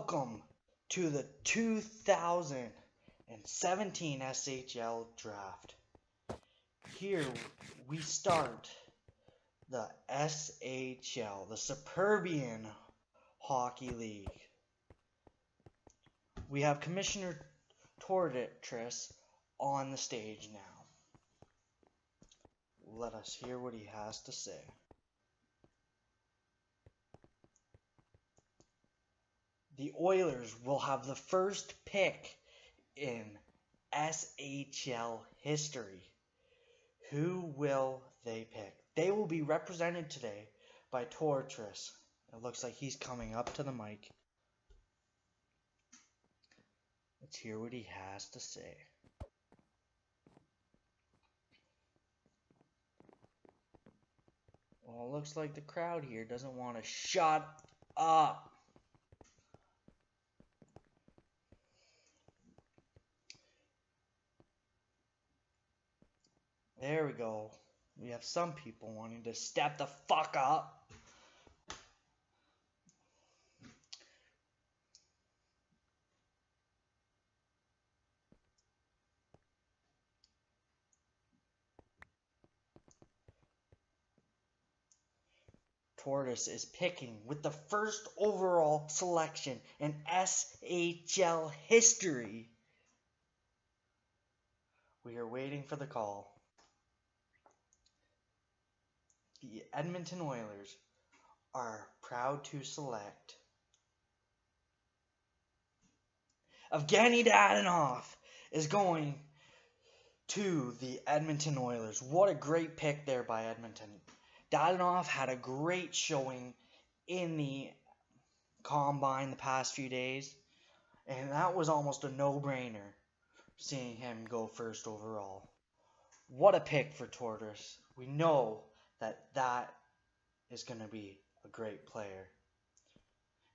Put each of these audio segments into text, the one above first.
Welcome to the 2017 SHL Draft. Here we start the SHL, the Superbian Hockey League. We have Commissioner Tortoise on the stage now. Let us hear what he has to say. The Oilers will have the first pick in SHL history. Who will they pick? They will be represented today by Tortoise. It looks like he's coming up to the mic. Let's hear what he has to say. Well, it looks like the crowd here doesn't want to shut up. There we go. We have some people wanting to step the fuck up. Tortoise is picking with the first overall selection in SHL history. We are waiting for the call. The Edmonton Oilers are proud to select Evgeny Dadonov is going to the Edmonton Oilers. What a great pick there by Edmonton. Dadonov had a great showing in the combine the past few days, and that was almost a no-brainer seeing him go first overall. What a pick for Tortoise. We know that is going to be a great player.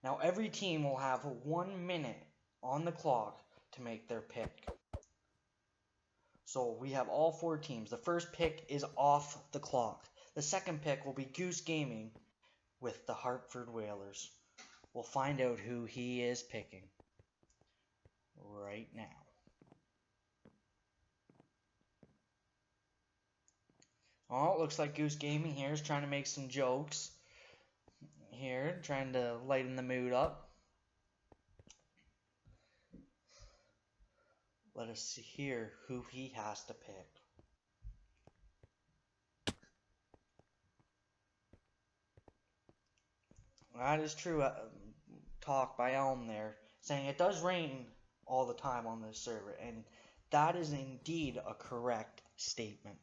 Now every team will have 1 minute on the clock to make their pick. So we have all 4 teams. The first pick is off the clock. The second pick will be Goose Gaming with the Hartford Whalers. We'll find out who he is picking right now. Oh, it looks like Goose Gaming here is trying to make some jokes. Here, trying to lighten the mood up. Let us hear who he has to pick. That is true. Talk by Elm there, saying it does rain all the time on this server, and that is indeed a correct statement.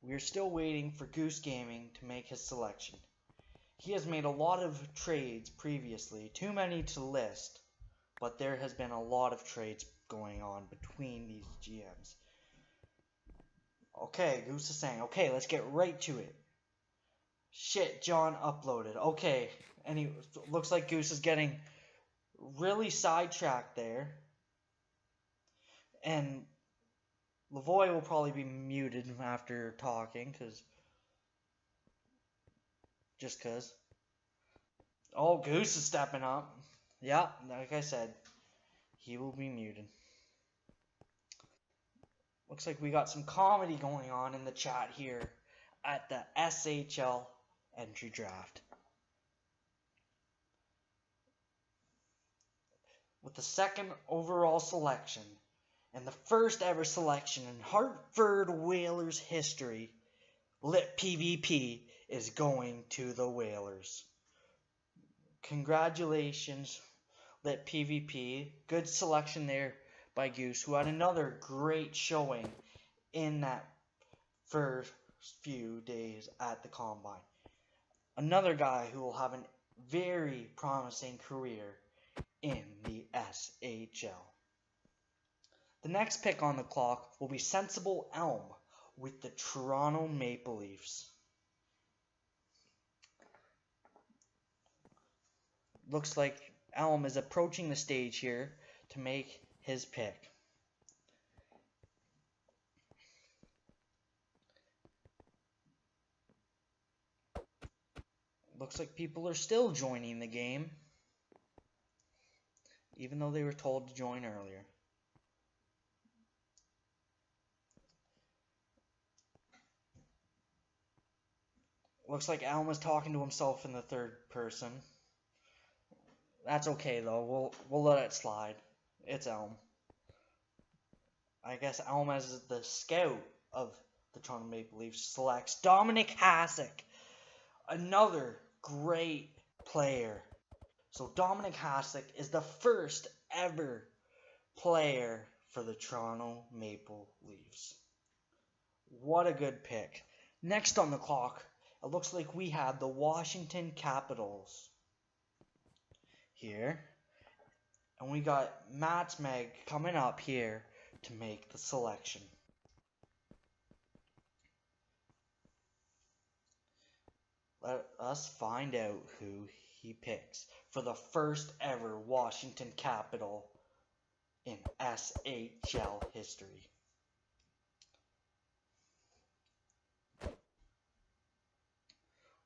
We are still waiting for Goose Gaming to make his selection. He has made a lot of trades previously, too many to list, but there has been a lot of trades going on between these GMs. Okay, Goose is saying, okay, let's get right to it. Shit, John uploaded. Okay, and he looks like Goose is getting really sidetracked there. And Lavoie will probably be muted after talking, just cause. Oh, Goose is stepping up. Yeah, like I said, he will be muted. Looks like we got some comedy going on in the chat here at the SHL entry draft. With the second overall selection and the first ever selection in Hartford Whalers history, Lit PvP is going to the Whalers. Congratulations, Lit PvP. Good selection there by Goose, who had another great showing in that first few days at the Combine. Another guy who will have a very promising career in the SHL. The next pick on the clock will be Sensible Elm with the Toronto Maple Leafs. Looks like Elm is approaching the stage here to make his pick. Looks like people are still joining the game, even though they were told to join earlier. Looks like Elma's talking to himself in the third person. That's okay though. We'll let it slide. It's Elm. I guess Elm as the scout of the Toronto Maple Leafs selects Dominic Hasek, another great player. So Dominic Hasek is the first ever player for the Toronto Maple Leafs. What a good pick. Next on the clock, it looks like we have the Washington Capitals here. And we got Matt Meg coming up here to make the selection. Let us find out who he picks for the first ever Washington Capital in SHL history.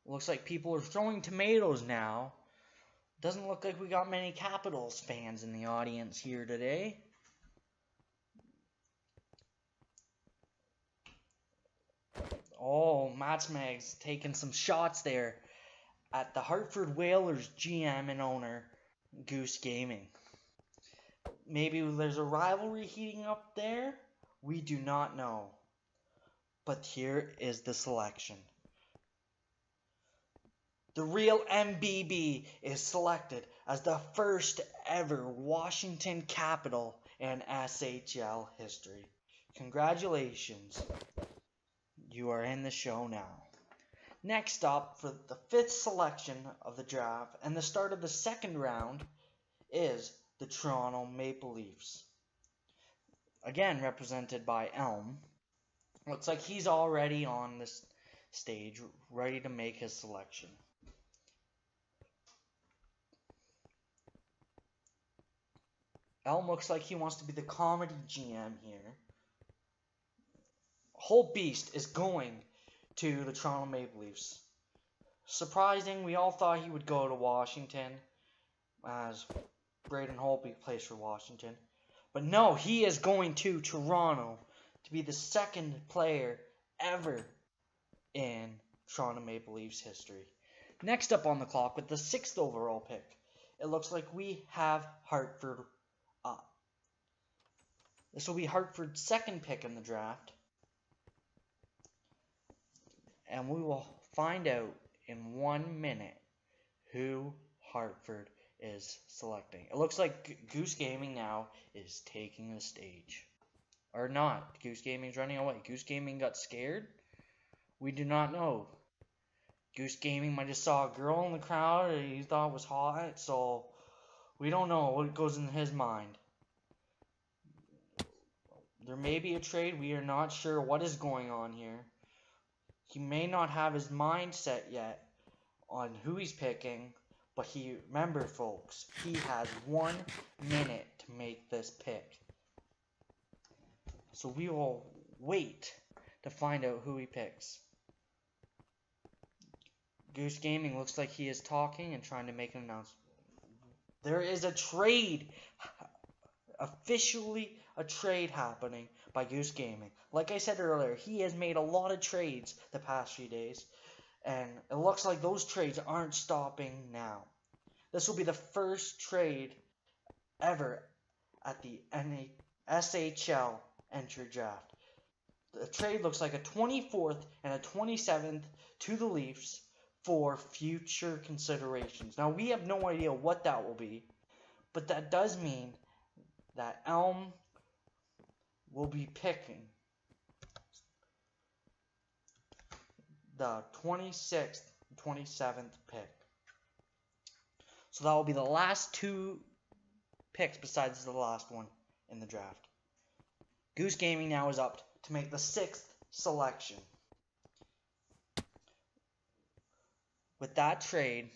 Looks like people are throwing tomatoes now. Doesn't look like we got many Capitals fans in the audience here today. Oh, Matsmag's taking some shots there at the Hartford Whalers GM and owner, Goose Gaming. Maybe there's a rivalry heating up there? We do not know. But here is the selection. The real MBB is selected as the first ever Washington Capital in SHL history. Congratulations. You are in the show now. Next up, for the 5th selection of the draft and the start of the 2nd round, is the Toronto Maple Leafs. Again, represented by Elm. Looks like he's already on this stage, ready to make his selection. Elm looks like he wants to be the comedy GM here. Whole beast is going to the Toronto Maple Leafs. Surprising, we all thought he would go to Washington, as Braden Holtby plays for Washington. But no, he is going to Toronto to be the 2nd player ever in Toronto Maple Leafs history. Next up on the clock with the 6th overall pick, it looks like we have Hartford up. This will be Hartford's 2nd pick in the draft. And we will find out in 1 minute who Hartford is selecting. It looks like Goose Gaming now is taking the stage. Or not. Goose Gaming's running away. Goose Gaming got scared? We do not know. Goose Gaming might have saw a girl in the crowd that he thought was hot, so we don't know what goes in his mind. There may be a trade. We are not sure what is going on here. He may not have his mind set yet on who he's picking, but remember folks, he has 1 minute to make this pick. So we will wait to find out who he picks. Goose Gaming looks like he is talking and trying to make an announcement. There is a trade, officially a trade happening by Goose Gaming. Like I said earlier, he has made a lot of trades the past few days, and it looks like those trades aren't stopping now. This will be the first trade ever at the SHL entry draft. The trade looks like a 24th and a 27th to the Leafs for future considerations. Now, we have no idea what that will be, but that does mean that Elm will be picking the 26th and 27th pick. So that will be the last 2 picks besides the last one in the draft. Goose Gaming now is up to make the 6th selection. With that trade,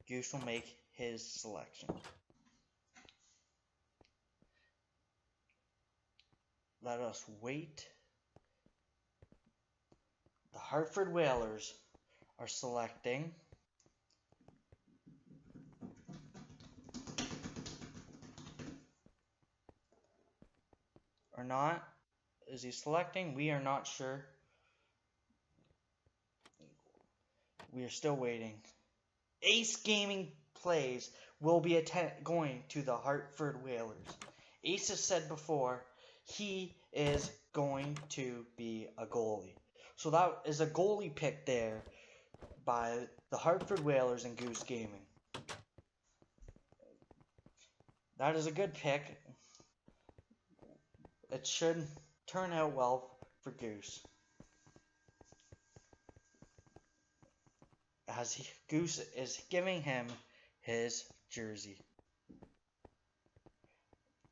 Goose will make his selection. Let us wait. The Hartford Whalers are selecting or not. Is he selecting? We are not sure. We are still waiting. Ace Gaming Plays will be going to the Hartford Whalers. Ace has said before he is going to be a goalie. So that is a goalie pick there by the Hartford Whalers and Goose Gaming. That is a good pick. It should turn out well for Goose. As Goose is giving him his jersey.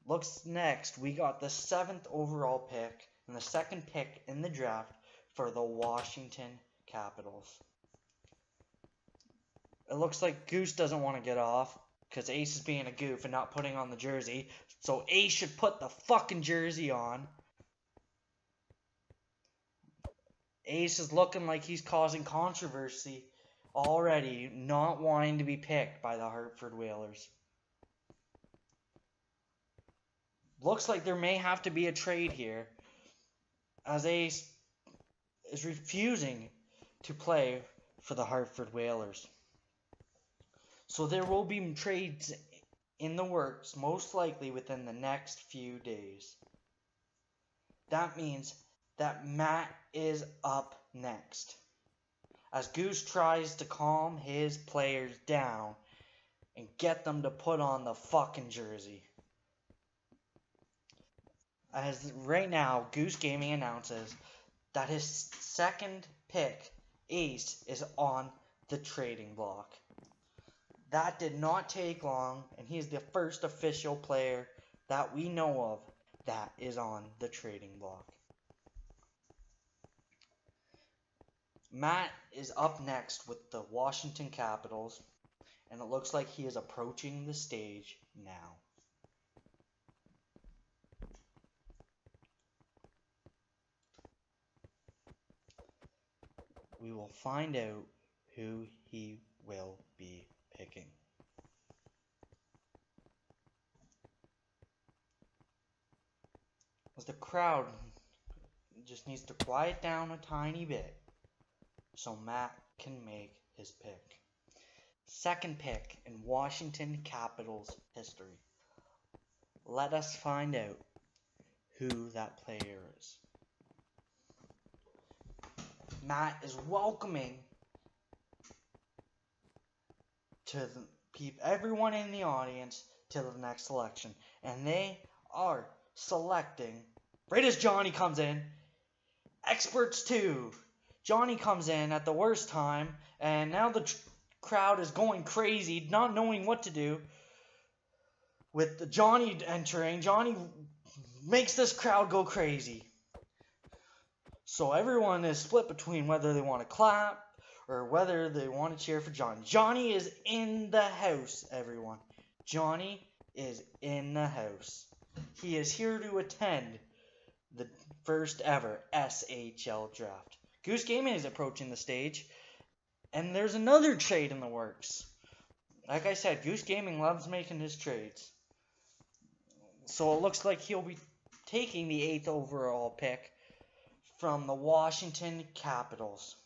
Looks next, we got the 7th overall pick and the 2nd pick in the draft for the Washington Capitals. It looks like Goose doesn't want to get off because Ace is being a goof and not putting on the jersey. So Ace should put the fucking jersey on. Ace is looking like he's causing controversy already, not wanting to be picked by the Hartford Whalers. Looks like there may have to be a trade here, as Ace is refusing to play for the Hartford Whalers. So there will be trades in the works, most likely within the next few days. That means that Matt is up next, as Goose tries to calm his players down and get them to put on the fucking jersey. As right now, Goose Gaming announces that his 2nd pick, Ace, is on the trading block. That did not take long, and he is the first official player that we know of that is on the trading block. Matt is up next with the Washington Capitals, and it looks like he is approaching the stage now. We will find out who he will be picking. As the crowd just needs to quiet down a tiny bit so Matt can make his pick. 2nd pick in Washington Capitals history. Let us find out who that player is. Matt is welcoming to everyone in the audience to the next selection, and they are selecting right as Johnny comes in. Experts 2. Johnny comes in at the worst time, and now the crowd is going crazy, not knowing what to do. With Johnny entering, Johnny makes this crowd go crazy. So everyone is split between whether they want to clap or whether they want to cheer for Johnny. Johnny is in the house, everyone. Johnny is in the house. He is here to attend the first ever SHL draft. Goose Gaming is approaching the stage, and there's another trade in the works. Like I said, Goose Gaming loves making his trades. So it looks like he'll be taking the 8th overall pick from the Washington Capitals.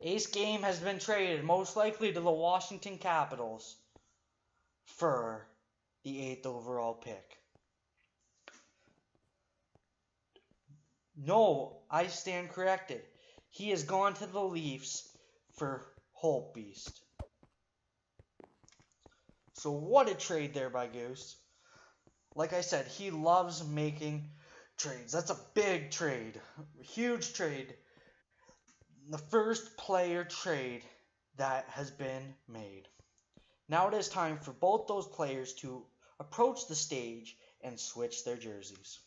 Ace Game has been traded, most likely to the Washington Capitals, for the 8th overall pick. No, I stand corrected. He has gone to the Leafs for Holtbeast. So what a trade there by Goose. Like I said, he loves making trades. That's a big trade. A huge trade. The first player trade that has been made. Now it is time for both those players to approach the stage and switch their jerseys.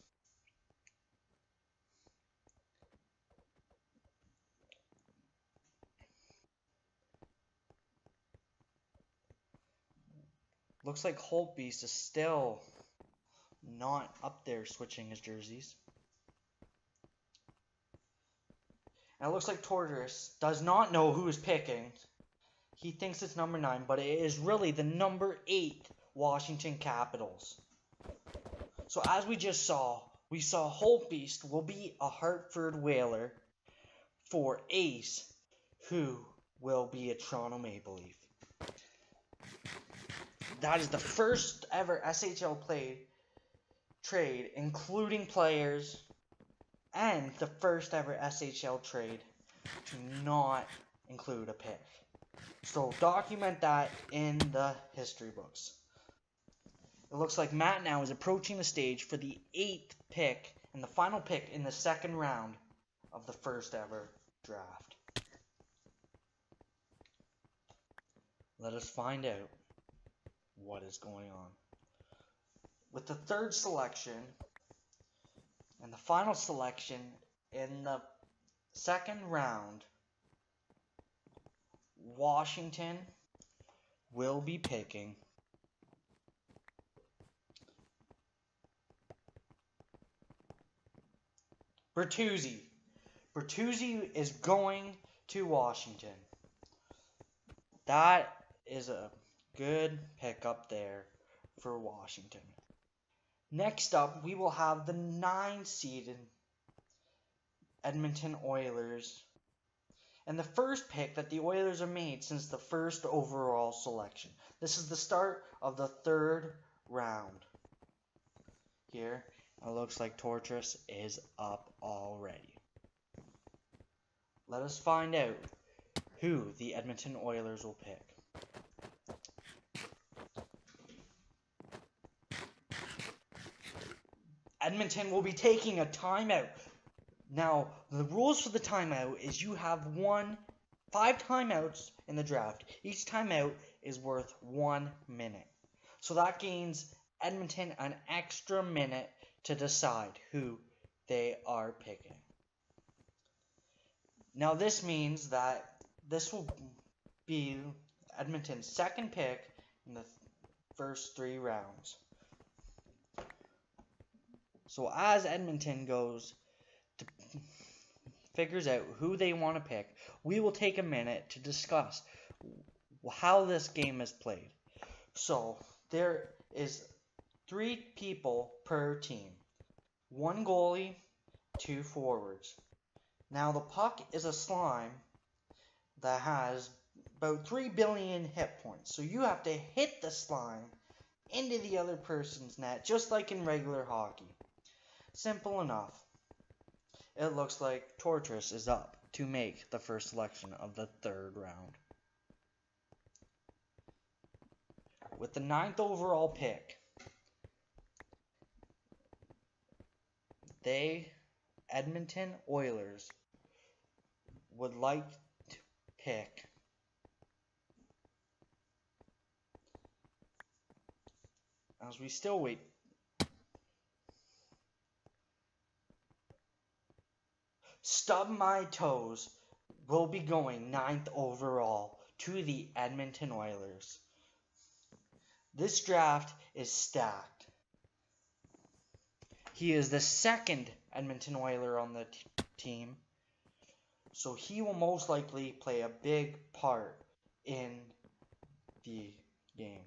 Looks like Holtbeast is still not up there switching his jerseys. And it looks like Tortoise does not know who is picking. He thinks it's number 9, but it is really the number 8 Washington Capitals. So as we just saw, we saw Holtbeast will be a Hartford Whaler for Ace, who will be a Toronto Maple Leaf. That is the first ever SHL trade, including players, and the first ever SHL trade to not include a pick. So document that in the history books. It looks like Matt now is approaching the stage for the 8th pick and the final pick in the second round of the first ever draft. Let us find out what is going on. With the 3rd selection and the final selection in the second round, Washington will be picking Bertuzzi. Bertuzzi is going to Washington. That is a good pickup there for Washington. Next up, we will have the 9-seeded Edmonton Oilers. And the first pick that the Oilers have made since the first overall selection. This is the start of the 3rd round. Here, it looks like Tortress is up already. Let us find out who the Edmonton Oilers will pick. Edmonton will be taking a timeout. Now, the rules for the timeout is you have 5 timeouts in the draft. Each timeout is worth 1 minute. So that gains Edmonton an extra minute to decide who they are picking. Now this means that this will be Edmonton's 2nd pick in the first 3 rounds. So as Edmonton figures out who they want to pick, we will take a minute to discuss how this game is played. So there is 3 people per team. 1 goalie, 2 forwards. Now the puck is a slime that has about 3 billion hit points. So you have to hit the slime into the other person's net, just like in regular hockey. Simple enough. It looks like Tortress is up to make the first selection of the 3rd round. With the 9th overall pick, Edmonton Oilers, would like to pick as we still wait. Stub My Toes will be going 9th overall to the Edmonton Oilers. This draft is stacked. He is the 2nd Edmonton Oiler on the team, so he will most likely play a big part in the game.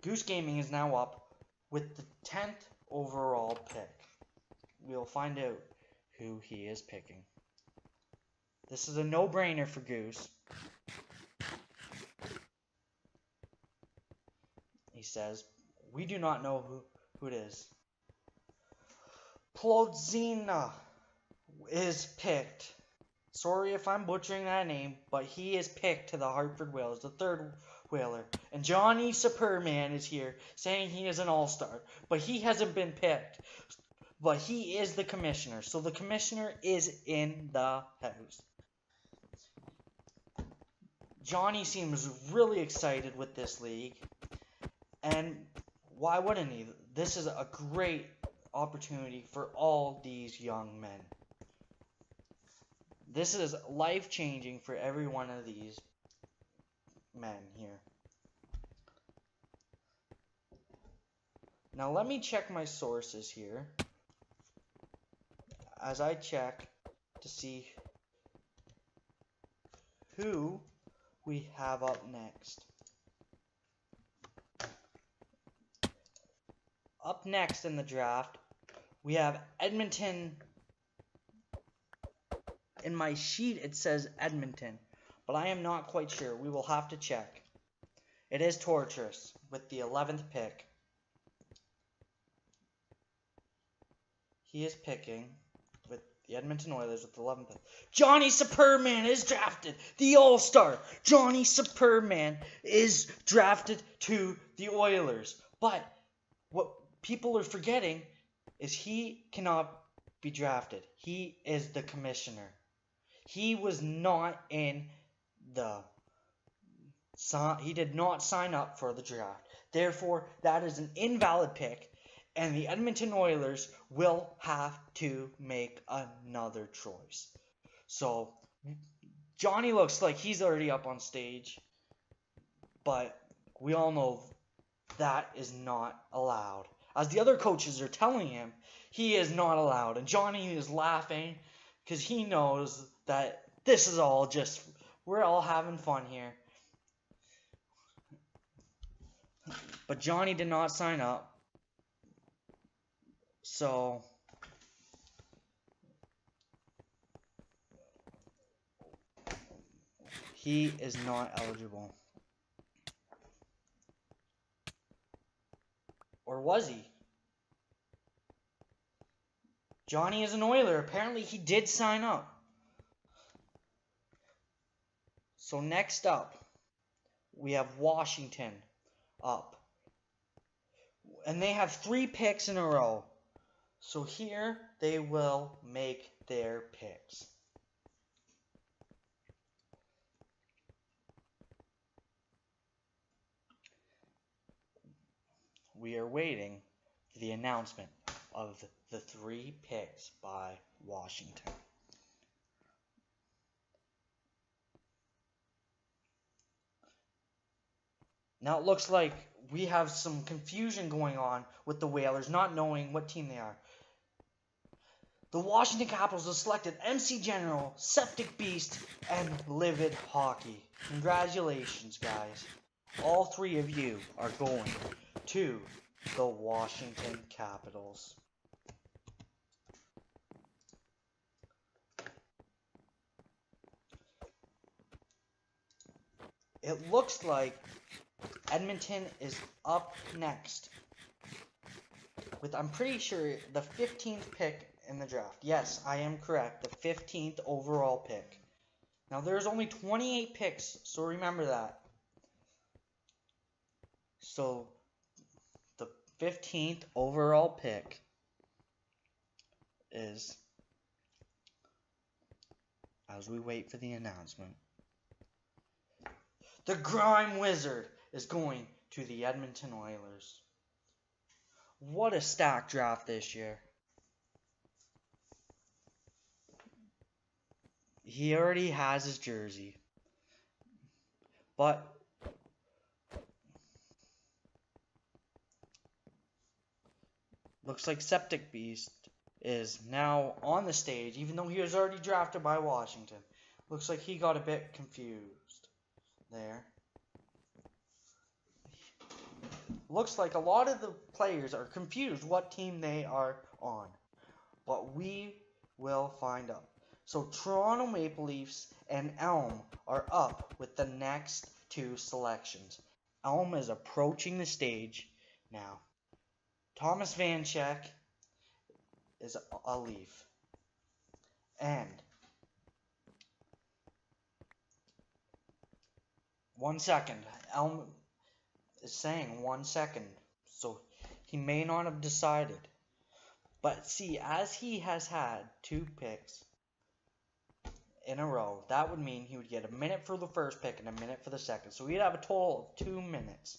Goose Gaming is now up with the 10th overall pick. We'll find out who he is picking. This is a no-brainer for Goose. He says, we do not know who it is. Plodzina is picked. Sorry if I'm butchering that name, but he is picked to the Hartford Whalers, the 3rd Whaler. And Johnny Superman is here saying he is an all-star, but he hasn't been picked. But he is the commissioner, so the commissioner is in the house. Johnny seems really excited with this league, and why wouldn't he? This is a great opportunity for all these young men. This is life-changing for every one of these men here. Now let me check my sources here, as I check to see who we have up next. Up next in the draft, We have Edmonton. In my sheet it says Edmonton, but I am not quite sure. We will have to check. It is Torturous with the 11th pick. He is picking with the Edmonton Oilers with the 11th pick. Johnny Superman is drafted. The All-Star. Johnny Superman is drafted to the Oilers. But what people are forgetting is he cannot be drafted. He is the commissioner. He was not in the... He did not sign up for the draft. Therefore, that is an invalid pick. And the Edmonton Oilers will have to make another choice. So, Johnny looks like he's already up on stage. But we all know that is not allowed. As the other coaches are telling him, he is not allowed. And Johnny is laughing because he knows that this is all just, we're all having fun here. But Johnny did not sign up. So he is not eligible. Or was he? Johnny is an Oiler. Apparently he did sign up. So next up, we have Washington up. And they have 3 picks in a row. So here they will make their picks. We are waiting for the announcement of the 3 picks by Washington. Now it looks like we have some confusion going on with the Whalers not knowing what team they are. The Washington Capitals have selected MC General, Septic Beast, and Livid Hockey. Congratulations, guys. All 3 of you are going to the Washington Capitals. It looks like Edmonton is up next with, I'm pretty sure, the 15th pick in the draft. Yes, I am correct. The 15th overall pick. Now, there's only 28 picks, so remember that. So, the 15th overall pick is, as we wait for the announcement, the Grime Wizard is going to the Edmonton Oilers. What a stacked draft this year. He already has his jersey. But looks like Septic Beast is now on the stage, even though he was already drafted by Washington. Looks like he got a bit confused there. Looks like a lot of the players are confused what team they are on. But we will find out. So Toronto Maple Leafs and Elm are up with the next 2 selections. Elm is approaching the stage now. Thomas Vanchek is a Leaf. And 1 second. Elm is saying 1 second. So he may not have decided. But see, as he has had 2 picks in a row, that would mean he would get a minute for the first pick and a minute for the second. So he'd have a total of 2 minutes.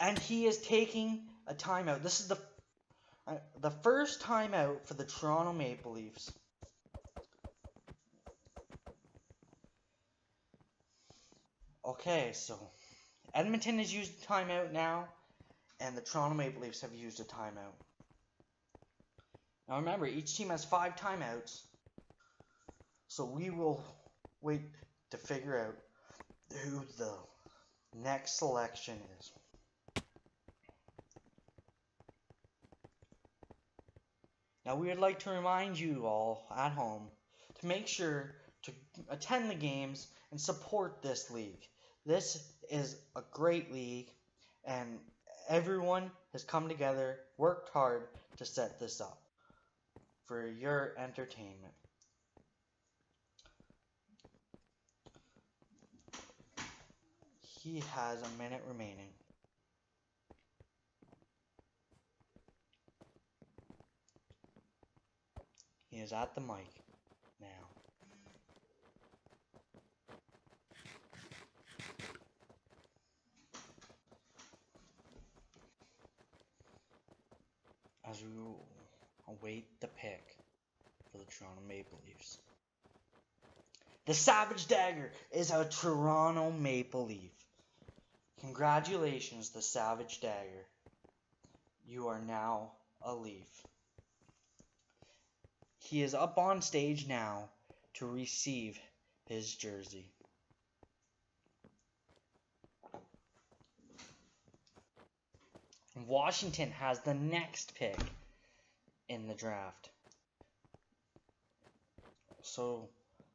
And he is taking a timeout. This is the first timeout for the Toronto Maple Leafs. Okay, so Edmonton has used a timeout now, and the Toronto Maple Leafs have used a timeout. Now remember, each team has 5 timeouts, so we will wait to figure out who the next selection is. Now we would like to remind you all at home to make sure to attend the games and support this league. This is a great league, and everyone has come together, worked hard to set this up for your entertainment. He has a minute remaining. He is at the mic now. As we await the pick for the Toronto Maple Leafs. The Savage Dagger is a Toronto Maple Leaf. Congratulations, the Savage Dagger. You are now a Leaf. He is up on stage now to receive his jersey. Washington has the next pick in the draft. So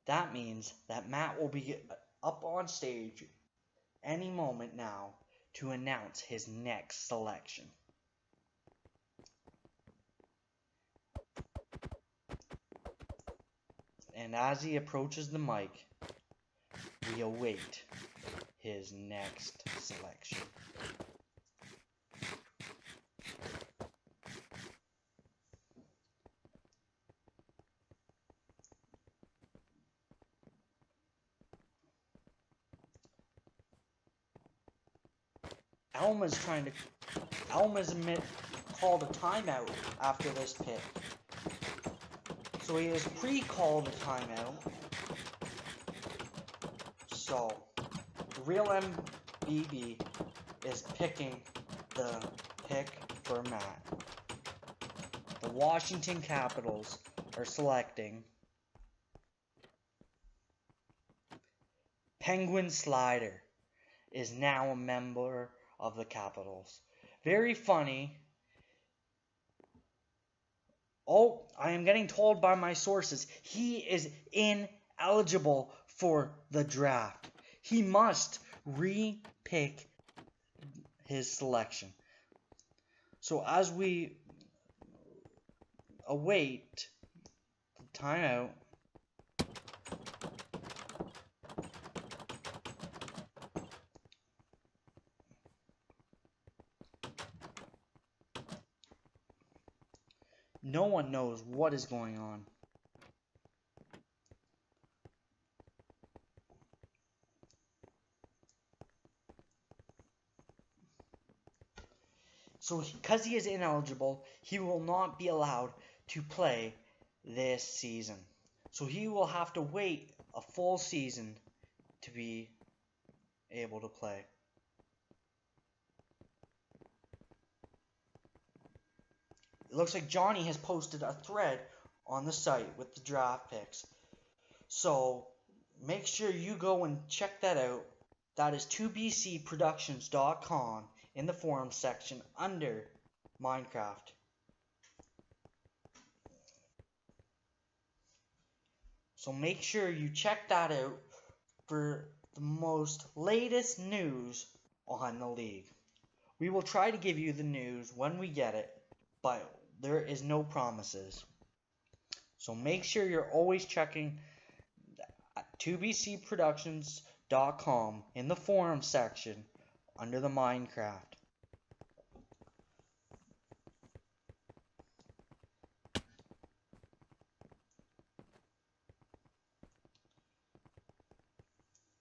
that means that Matt will be up on stage any moment now to announce his next selection. And as he approaches the mic, we await his next selection. Elma's called a timeout after this pick. So he has pre-called a timeout. So the real MBB is picking the pick for Matt. The Washington Capitals are selecting Penguin Slider is now a member of the Capitals. Very funny. Oh, I am getting told by my sources he is ineligible for the draft. He must re-pick his selection. So as we await the timeout, no one knows what is going on. So because he is ineligible, he will not be allowed to play this season. So he will have to wait a full season to be able to play. It looks like Johnny has posted a thread on the site with the draft picks. So make sure you go and check that out. That is 2bcproductions.com in the forum section under Minecraft. So make sure you check that out for the most latest news on the league. We will try to give you the news when we get it, but there is no promises. So make sure you're always checking at 2bcproductions.com in the forum section under the Minecraft.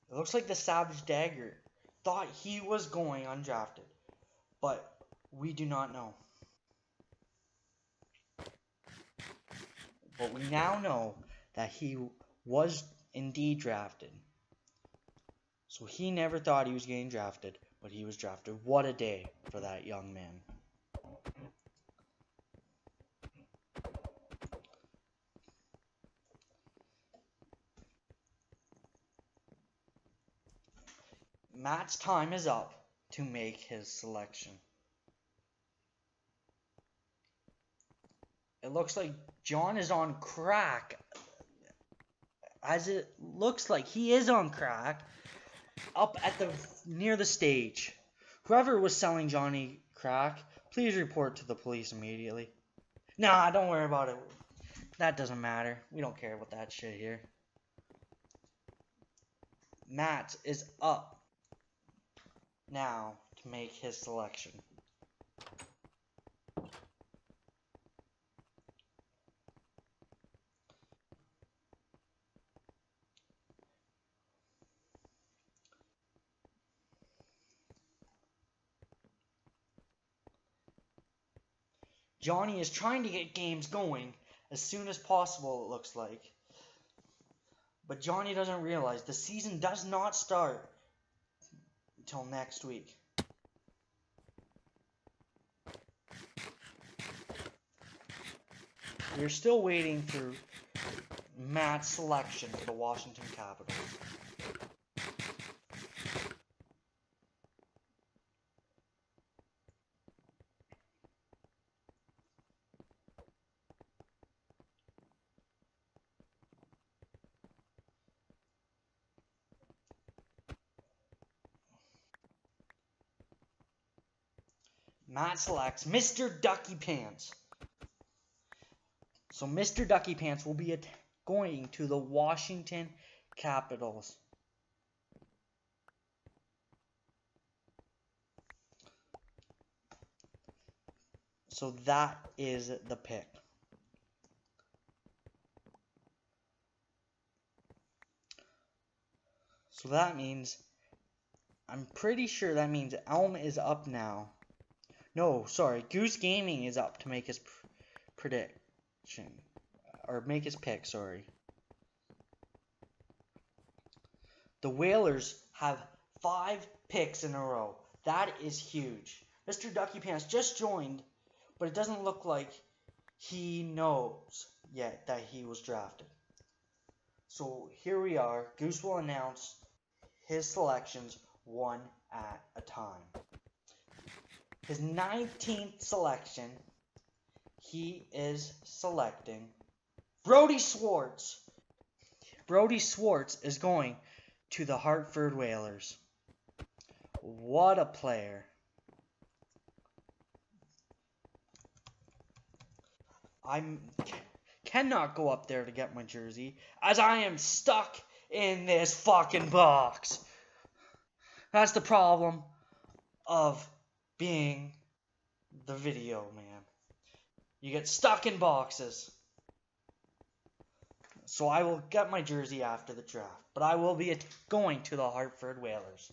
It looks like the Savage Dagger thought he was going undrafted, but we do not know. But we now know that he was indeed drafted. So he never thought he was getting drafted, but he was drafted. What a day for that young man. Matt's time is up to make his selection. It looks like John is on crack. As it looks like he is on crack. Up at the near the stage. Whoever was selling Johnny crack, please report to the police immediately. Nah, don't worry about it. That doesn't matter. We don't care about that shit here. Matt is up now to make his selection. Johnny is trying to get games going as soon as possible, it looks like. But Johnny doesn't realize the season does not start until next week. We're still waiting for Matt's selection for the Washington Capitals. Matt selects Mr. Ducky Pants. So Mr. Ducky Pants will be going to the Washington Capitals. So that is the pick. So that means, I'm pretty sure that means Elm is up now. No, sorry, Goose Gaming is up to make his prediction. Or make his pick, sorry. The Whalers have 5 picks in a row. That is huge. Mr. Ducky Pants just joined, but it doesn't look like he knows yet that he was drafted. So here we are. Goose will announce his selections one at a time. His 19th selection, he is selecting Brody Schwartz. Brody Schwartz is going to the Hartford Whalers. What a player. I cannot go up there to get my jersey as I am stuck in this fucking box. That's the problem of being the video man. You get stuck in boxes. So I will get my jersey after the draft, but I will be going to the Hartford Whalers.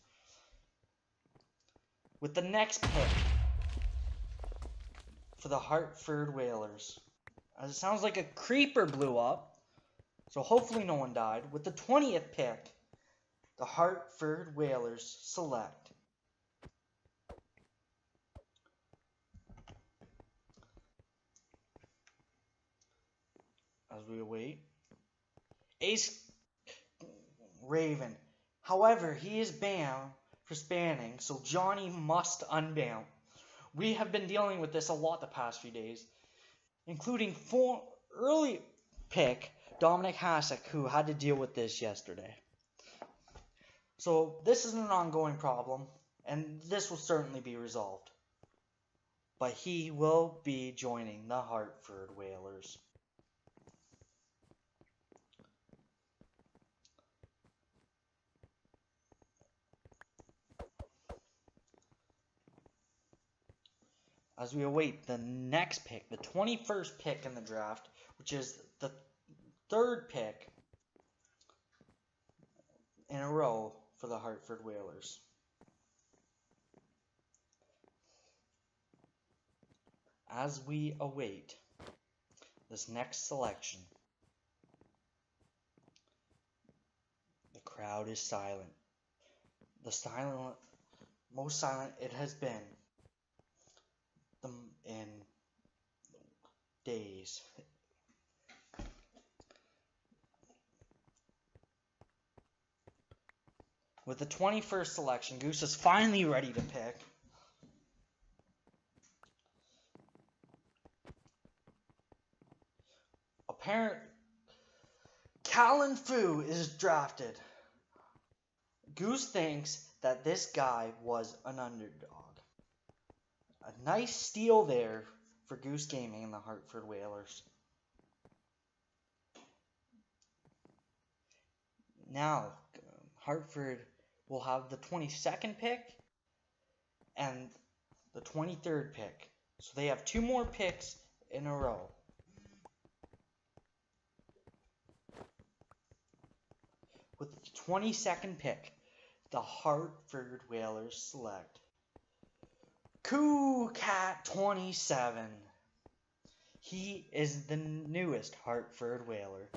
With the next pick for the Hartford Whalers, as it sounds like a creeper blew up, so hopefully no one died. With the 20th pick, the Hartford Whalers select as we await Ace Raven. However, he is banned for spanning, so Johnny must unban. We have been dealing with this a lot the past few days, including early pick Dominic Hasek, who had to deal with this yesterday. So this is an ongoing problem, and this will certainly be resolved. But he will be joining the Hartford Whalers. As we await the next pick, the 21st pick in the draft, which is the 3rd pick in a row for the Hartford Whalers. As we await this next selection, the crowd is silent. Most silent it has been in days. With the 21st selection, Goose is finally ready to pick. apparent Callan Fu is drafted. Goose thinks that this guy was an underdog. A nice steal there for Goose Gaming and the Hartford Whalers. Now, Hartford will have the 22nd pick and the 23rd pick. So they have 2 more picks in a row. With the 22nd pick, the Hartford Whalers select Cat 27. He is the newest Hartford Whaler.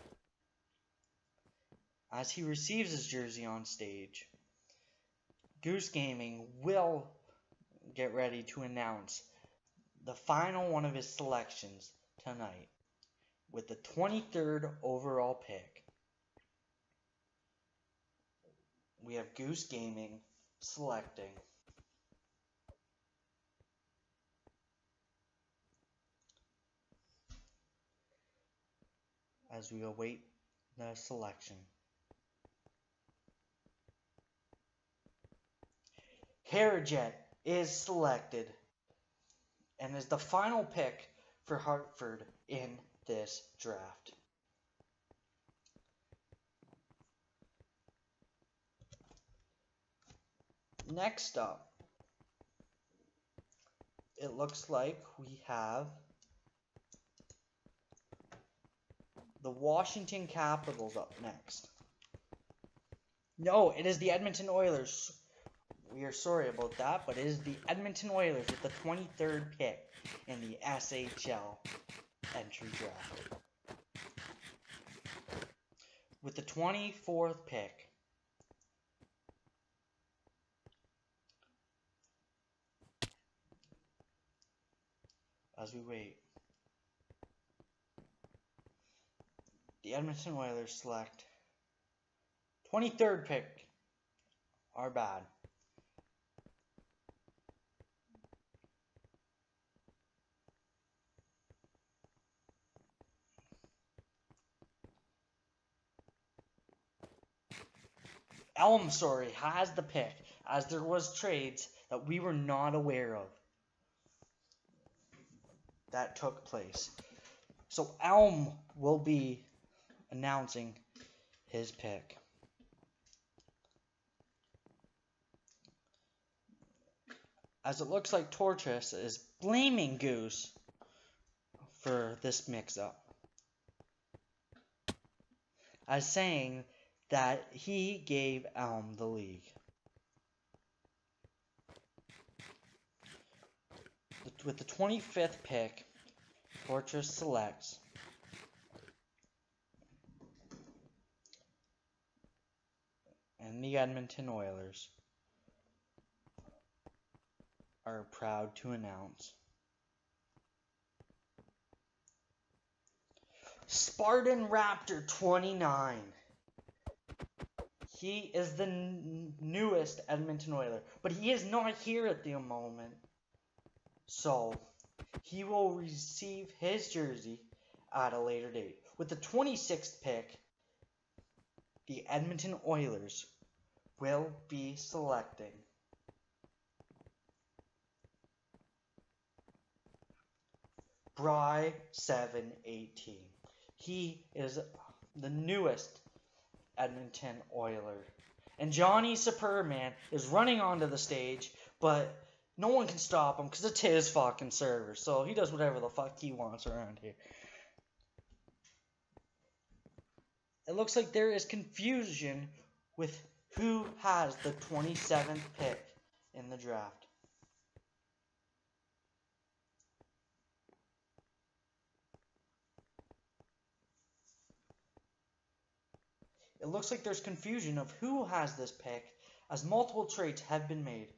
As he receives his jersey on stage, Goose Gaming will get ready to announce the final one of his selections tonight with the 23rd overall pick. We have Goose Gaming selecting as we await the selection. Harajet is selected and is the final pick for Hartford in this draft. Next up, it looks like we have the Washington Capitals up next. No, it is the Edmonton Oilers. We are sorry about that, but it is the Edmonton Oilers with the 23rd pick in the SHL entry draft. With the 24th pick, as we wait, the Edmonton Oilers select 23rd pick. Our bad. Elm, has the pick, as there was trades that we were not aware of that took place. So Elm will be announcing his pick. As it looks like Tortoise is blaming Goose for this mix-up, as saying that he gave Elm the league. With the 25th pick, Fortress selects and the Edmonton Oilers are proud to announce Spartan Raptor 29. He is the newest Edmonton Oiler, but he is not here at the moment. So, he will receive his jersey at a later date. With the 26th pick, the Edmonton Oilers will be selecting Bry 718. He is the newest Edmonton Oiler. And Johnny Superman is running onto the stage, but no one can stop him because it's his fucking server. So he does whatever the fuck he wants around here. It looks like there is confusion with who has the 27th pick in the draft. It looks like there's confusion of who has this pick, as multiple trades have been made.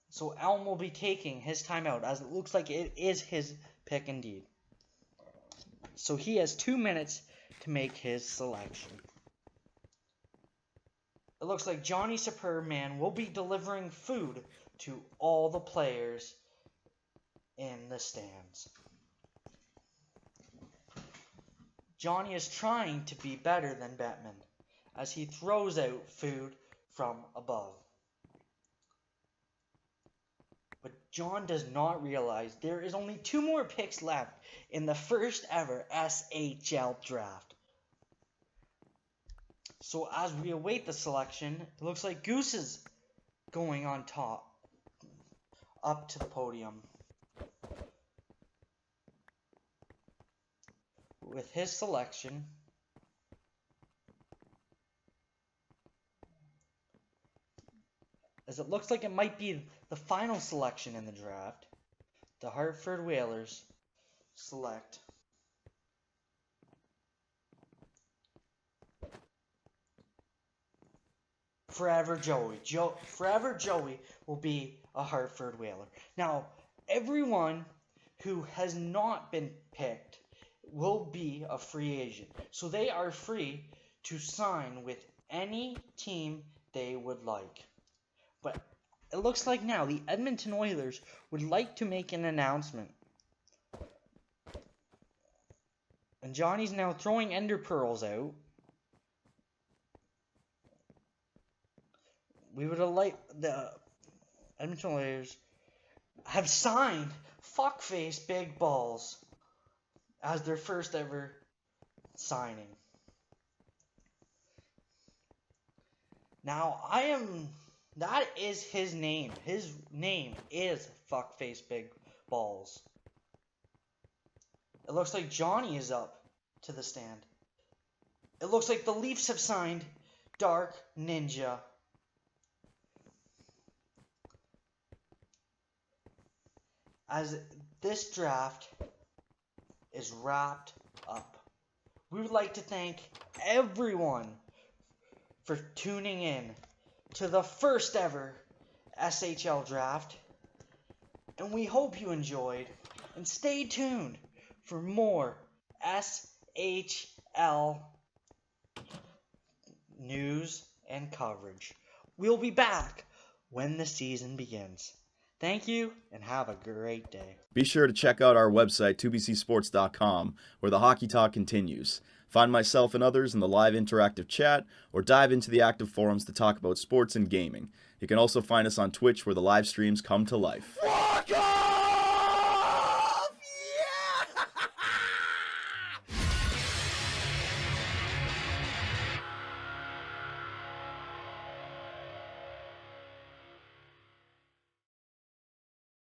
So Elm will be taking his time out, as it looks like it is his pick indeed. So he has 2 minutes to make his selection. It looks like Johnny Superman will be delivering food to all the players in the stands. Johnny is trying to be better than Bettman as he throws out food from above. But John does not realize there is only 2 more picks left in the first ever SHL draft. So as we await the selection, it looks like Goose is going on top, up to the podium. With his selection, as it looks like it might be the final selection in the draft, the Hartford Whalers select Forever Joey. Forever Joey will be a Hartford Whaler. Now, everyone who has not been picked will be a free agent. So they are free to sign with any team they would like. But it looks like now the Edmonton Oilers would like to make an announcement. And Johnny's now throwing ender pearls out. We would have liked the Edmonton Oilers have signed Fuckface Big Balls as their first ever signing. Now, that is his name. His name is Fuckface Big Balls. It looks like Johnny is up to the stand. It looks like the Leafs have signed Dark Ninja. As this draft is wrapped up, we would like to thank everyone for tuning in to the first ever SHL draft. And we hope you enjoyed. And stay tuned for more SHL news and coverage. We'll be back when the season begins. Thank you, and have a great day. Be sure to check out our website, 2bcsports.com, where the hockey talk continues. Find myself and others in the live interactive chat, or dive into the active forums to talk about sports and gaming. You can also find us on Twitch, where the live streams come to life.